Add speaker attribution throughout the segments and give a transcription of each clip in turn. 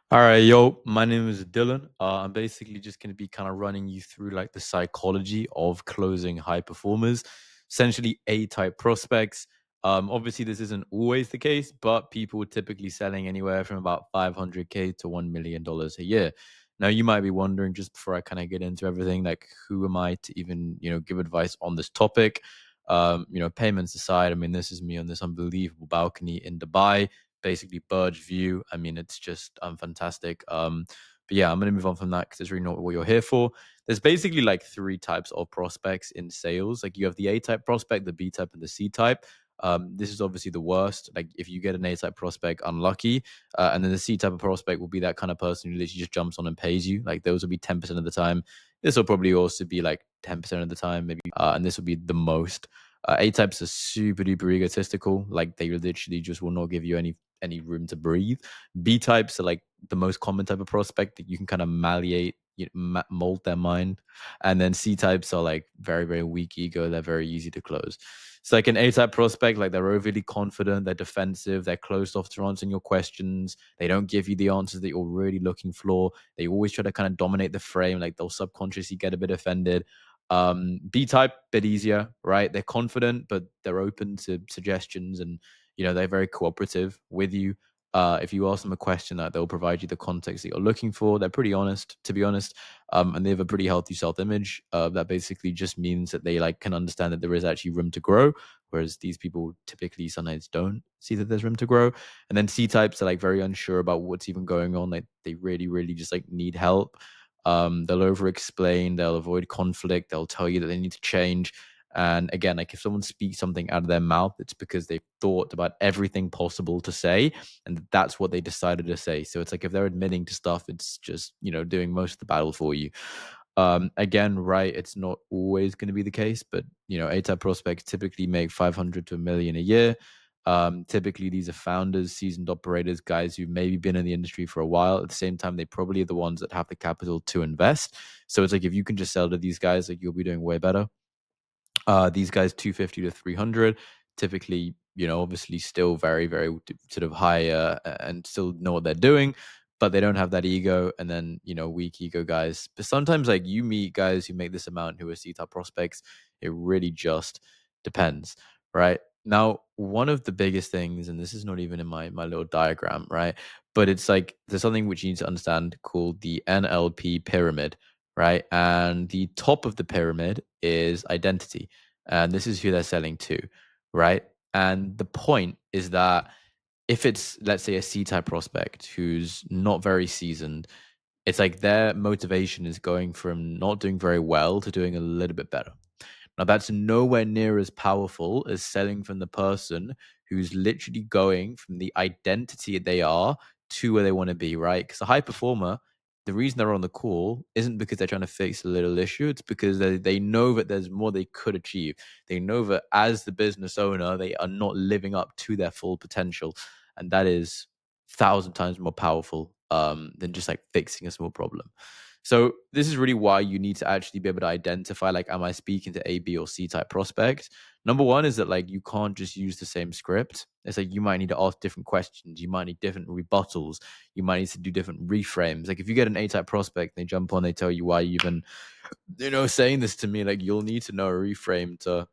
Speaker 1: All right, yo, my name is Dylan. I'm basically just going to be kind of running you through like the psychology of closing high performers, essentially A-type prospects. Obviously, this isn't always the case, but people are typically selling anywhere from about 500K to $1 million a year. Now, you might be wondering, just before I kind of get into everything, like who am I to even give advice on this topic? Payments aside, I mean, this is me on this unbelievable balcony in Dubai, basically bird's view. I mean, it's just fantastic. But yeah, I'm gonna move on from that because it's really not what you're here for. There's basically like three types of prospects in sales. Like you have the A type prospect, the B type, and the C type. This is obviously the worst. Like if you get an A type prospect, unlucky. And then the C type of prospect will be that kind of person who literally just jumps on and pays you. Like those will be 10% of the time. This will probably also be like 10% of the time, maybe, and this will be the most. A types are super duper egotistical. Like they literally just will not give you any room to breathe. B types are like the most common type of prospect that you can kind of malleate, mold their mind. And then C types are like very, very weak ego. They're very easy to close. It's like an A type prospect, like they're overly confident, they're defensive, they're closed off to answering your questions. They don't give you the answers that you're really looking for. They always try to kind of dominate the frame, like they'll subconsciously get a bit offended. B type, bit easier, right? They're confident, but they're open to suggestions and they're very cooperative with you. If you ask them a question, that they'll provide you the context that you're looking for. They're pretty honest, to be honest, and they have a pretty healthy self-image. That basically just means that they like can understand that there is actually room to grow, whereas these people typically sometimes don't see that there's room to grow. And then C types are like very unsure about what's even going on. Like they really, really just like need help. They'll over explain, they'll avoid conflict, they'll tell you that they need to change. And again, like if someone speaks something out of their mouth, it's because they've thought about everything possible to say, and that's what they decided to say. So it's like if they're admitting to stuff, it's just, doing most of the battle for you. Again, right, it's not always going to be the case, but A-type prospects typically make 500 to a million a year. Typically, these are founders, seasoned operators, guys who've maybe been in the industry for a while. At the same time, they probably are the ones that have the capital to invest. So it's like if you can just sell to these guys, like you'll be doing way better. These guys 250 to 300, typically, obviously still very, very sort of high and still know what they're doing, but they don't have that ego. And then, weak ego guys. But sometimes, like, you meet guys who make this amount who are C-type prospects. It really just depends, right? Now, one of the biggest things, and this is not even in my little diagram, right? But it's like there's something which you need to understand called the NLP pyramid, right? And the top of the pyramid is identity. And this is who they're selling to, right? And the point is that if it's, let's say, a C type prospect who's not very seasoned, it's like their motivation is going from not doing very well to doing a little bit better. Now, that's nowhere near as powerful as selling from the person who's literally going from the identity they are to where they want to be, right? Because a high performer, the reason they're on the call isn't because they're trying to fix a little issue. It's because they know that there's more they could achieve. They know that as the business owner, they are not living up to their full potential. And that is 1,000 times more powerful than just like fixing a small problem. So this is really why you need to actually be able to identify, like, am I speaking to A, B, or C type prospect? Number one is that like you can't just use the same script. It's like you might need to ask different questions. You might need different rebuttals. You might need to do different reframes. Like if you get an A type prospect, they jump on, they tell you why you even, saying this to me, like you'll need to know a reframe to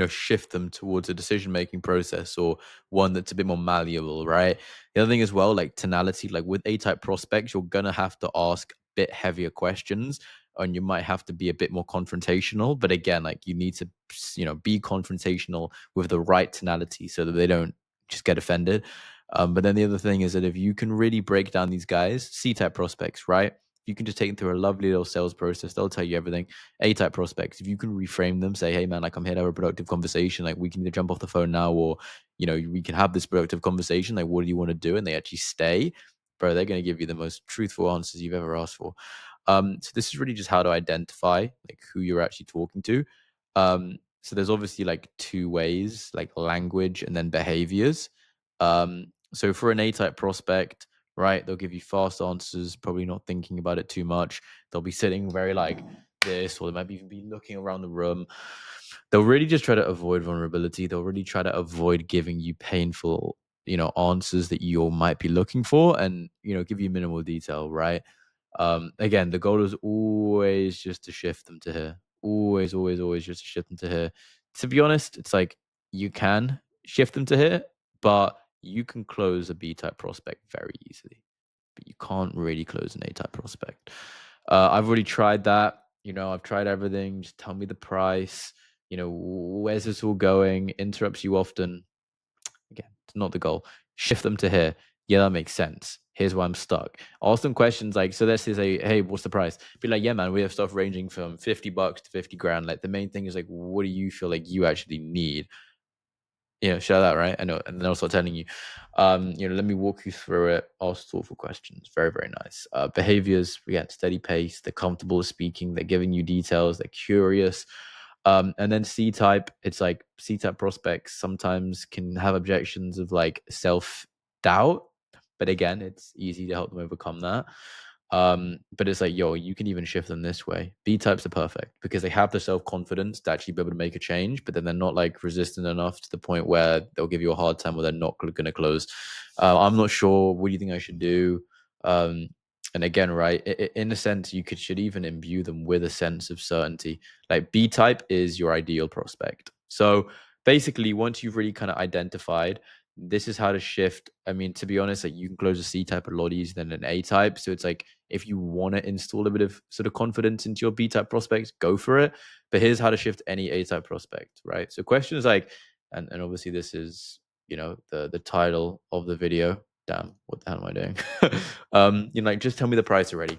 Speaker 1: shift them towards a decision making process or one that's a bit more malleable, right? The other thing as well, like tonality, like with A type prospects, you're gonna have to ask a bit heavier questions and you might have to be a bit more confrontational. But again, like you need to be confrontational with the right tonality so that they don't just get offended. But then the other thing is that if you can really break down these guys, C type prospects, right? You can just take them through a lovely little sales process. They'll tell you everything. A-type prospects, if you can reframe them, say, hey, man, like I'm here to have a productive conversation. Like we can either jump off the phone now or, we can have this productive conversation. Like, what do you want to do? And they actually stay, bro, they're going to give you the most truthful answers you've ever asked for. So this is really just how to identify like who you're actually talking to. So there's obviously like two ways, like language and then behaviors. So for an A-type prospect, right, they'll give you fast answers, probably not thinking about it too much. They'll be sitting very like this, or they might even be looking around the room. They'll really just try to avoid vulnerability. They'll really try to avoid giving you painful answers that you might be looking for, and give you minimal detail, right? Again, the goal is always just to shift them to here. Always, always, always just to shift them to here. To be honest, it's like you can shift them to here, but you can close a B type prospect very easily. But you can't really close an A type prospect. I've already tried that. I've tried everything. Just tell me the price. Where's this all going? Interrupts you often. Again, it's not the goal. Shift them to here. Yeah, that makes sense. Here's why I'm stuck. Ask them questions like, so let's say, hey, what's the price? Be like, yeah, man, we have stuff ranging from $50 to 50 grand. Like the main thing is like, what do you feel like you actually need? Share that, right? I know, and then also telling you, let me walk you through it. Ask thoughtful questions. Very, very nice. Behaviors, again, steady pace. They're comfortable speaking. They're giving you details. They're curious. And then C type, it's like C type prospects sometimes can have objections of like self doubt, but again, it's easy to help them overcome that. But it's like, yo, you can even shift them this way. B types are perfect because they have the self-confidence to actually be able to make a change, but then they're not like resistant enough to the point where they'll give you a hard time or they're not going to close. I'm not sure. What do you think I should do? And again, right, in a sense, you should even imbue them with a sense of certainty. Like B type is your ideal prospect. So basically, once you've really kind of identified this is how to shift. I mean, to be honest, like you can close a C type a lot easier than an A type. So it's like if you want to install a bit of sort of confidence into your B type prospects, go for it. But here's how to shift any A type prospect, right? So questions like, and obviously this is the title of the video. Damn, what the hell am I doing? Like just tell me the price already.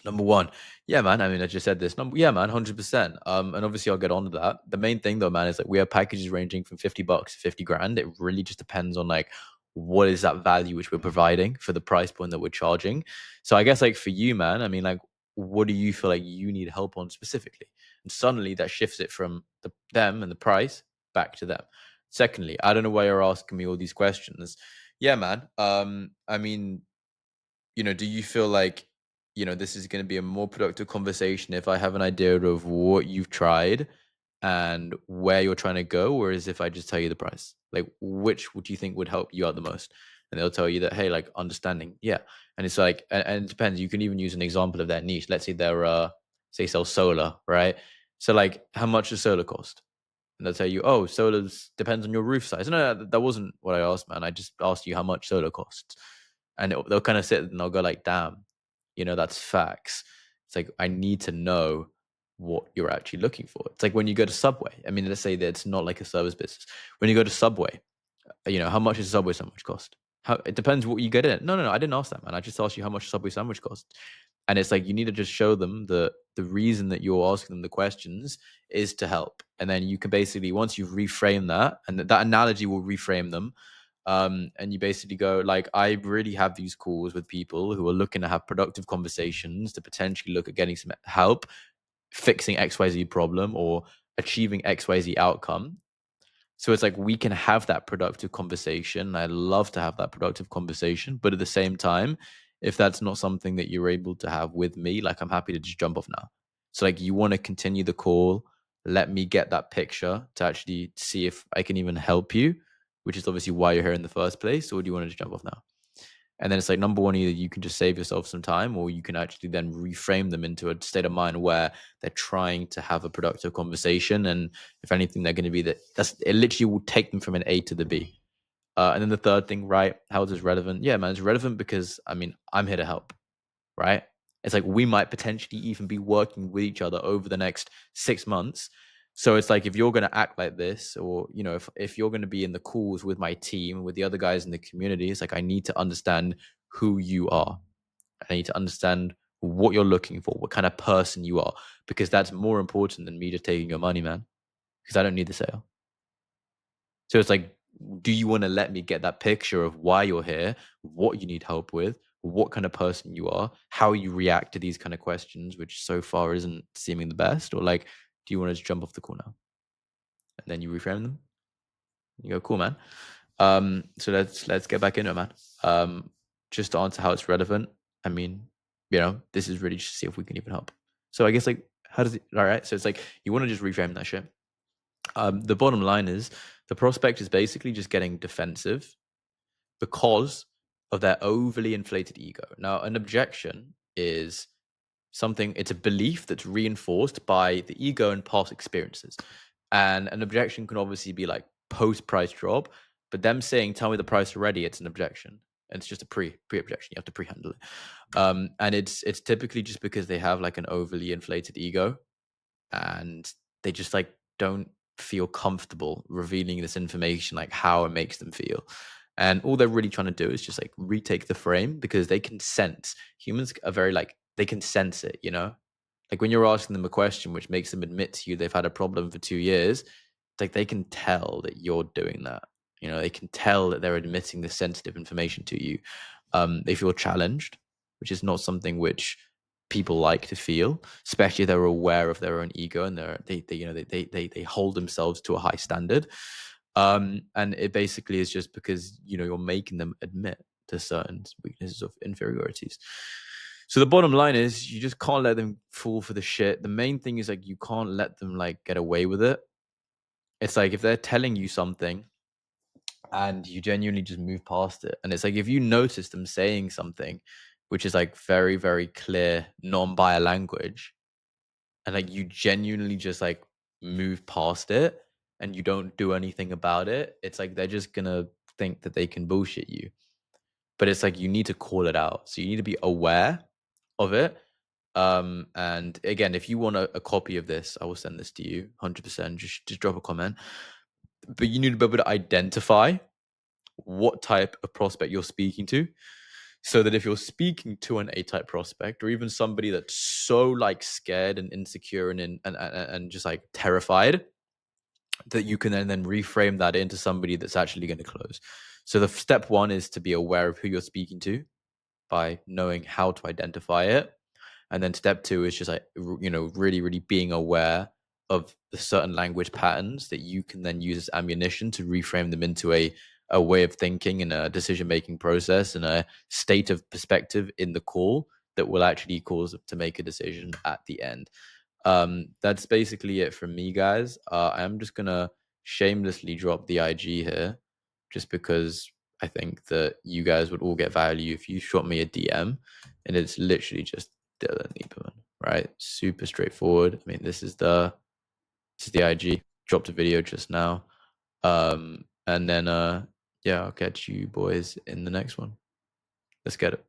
Speaker 1: Number one, yeah, man. I mean, I just said this. Yeah, man, 100%. And obviously, I'll get on to that. The main thing, though, man, is like we have packages ranging from $50 to 50 grand. It really just depends on like what is that value which we're providing for the price point that we're charging. So I guess like for you, man, I mean, like, what do you feel like you need help on specifically? And suddenly that shifts it from them and the price back to them. Secondly, I don't know why you're asking me all these questions. Yeah, man. I mean, do you feel like, this is going to be a more productive conversation if I have an idea of what you've tried and where you're trying to go, or is if I just tell you the price? Like, which would you think would help you out the most? And they'll tell you that, hey, like understanding, yeah. And it's like, and it depends. You can even use an example of their niche. Let's say they're, say, sell solar, right? So, like, how much does solar cost? And they'll tell you, oh, solar's depends on your roof size. No, that wasn't what I asked, man. I just asked you how much solar costs. And they'll kind of sit and they'll go like, damn, that's facts. It's like, I need to know what you're actually looking for. It's like when you go to Subway. I mean, let's say that it's not like a service business. When you go to Subway, how much is a Subway sandwich cost? It depends what you get in. No, I didn't ask that, man. I just asked you how much a Subway sandwich cost. And it's like you need to just show them the reason that you're asking them the questions is to help. And then you can basically, once you've reframed that, and that analogy will reframe them, and you basically go like, I really have these calls with people who are looking to have productive conversations to potentially look at getting some help fixing XYZ problem or achieving XYZ outcome. So it's like we can have that productive conversation. I love to have that productive conversation, but at the same time, if that's not something that you're able to have with me, like I'm happy to just jump off now. So like you want to continue the call, let me get that picture to actually see if I can even help you, which is obviously why you're here in the first place, or do you want to just jump off now? And then it's like number one, either you can just save yourself some time, or you can actually then reframe them into a state of mind where they're trying to have a productive conversation. And if anything, they're going to be that's it literally will take them from an A to the B. And then the third thing, right? How is this relevant? Yeah, man, it's relevant because I mean, I'm here to help, right? It's like we might potentially even be working with each other over the next 6 months. So it's like if you're going to act like this, or if you're going to be in the calls with my team, with the other guys in the community, it's like I need to understand who you are. I need to understand what you're looking for, what kind of person you are, because that's more important than me just taking your money, man. Because I don't need the sale. So it's like, do you want to let me get that picture of why you're here, what you need help with, what kind of person you are, how you react to these kind of questions, which so far isn't seeming the best? Or like, do you want to just jump off the call now? And then you reframe them. You go, cool, man. So let's get back into it, man. Just to answer how it's relevant. I mean, this is really just to see if we can even help. So I guess like, how does it? All right. So it's like you want to just reframe that shit. The bottom line is the prospect is basically just getting defensive because of their overly inflated ego. Now, an objection is something, it's a belief that's reinforced by the ego and past experiences. And an objection can obviously be like post price drop, but them saying, tell me the price already, it's an objection. And it's just a pre objection. You have to pre handle it. And it's typically just because they have like an overly inflated ego, and they just like don't feel comfortable revealing this information, like how it makes them feel. And all they're really trying to do is just like retake the frame, because they can sense, humans are very like, they can sense it, you know? Like when you're asking them a question which makes them admit to you they've had a problem for 2 years, it's like they can tell that you're doing that. You know, they can tell that they're admitting the sensitive information to you. They feel challenged, which is not something which people like to feel, especially if they're aware of their own ego and they hold themselves to a high standard. And it basically is just because you're making them admit to certain weaknesses of inferiorities. So the bottom line is you just can't let them fall for the shit. The main thing is like you can't let them like get away with it. It's like if they're telling you something and you genuinely just move past it. And it's like if you notice them saying something which is like very, very clear non-bio language, and like you genuinely just like move past it and you don't do anything about it, it's like they're just gonna think that they can bullshit you. But it's like you need to call it out. So you need to be aware of it. And again, if you want a copy of this, I will send this to you 100%. Just drop a comment. But you need to be able to identify what type of prospect you're speaking to, so that if you're speaking to an A-type prospect, or even somebody that's so like scared and insecure and just like terrified, that you can then reframe that into somebody that's actually going to close. So the step one is to be aware of who you're speaking to by knowing how to identify it. And then step two is just like, really, really being aware of the certain language patterns that you can then use as ammunition to reframe them into a way of thinking and a decision-making process and a state of perspective in the call that will actually cause to make a decision at the end. That's basically it from me, guys. I'm just gonna shamelessly drop the IG here, just because I think that you guys would all get value if you shot me a DM, and it's literally just Dylan Lieberman, right? Super straightforward. I mean, this is the IG. Dropped a video just now. And then yeah, I'll catch you boys in the next one. Let's get it.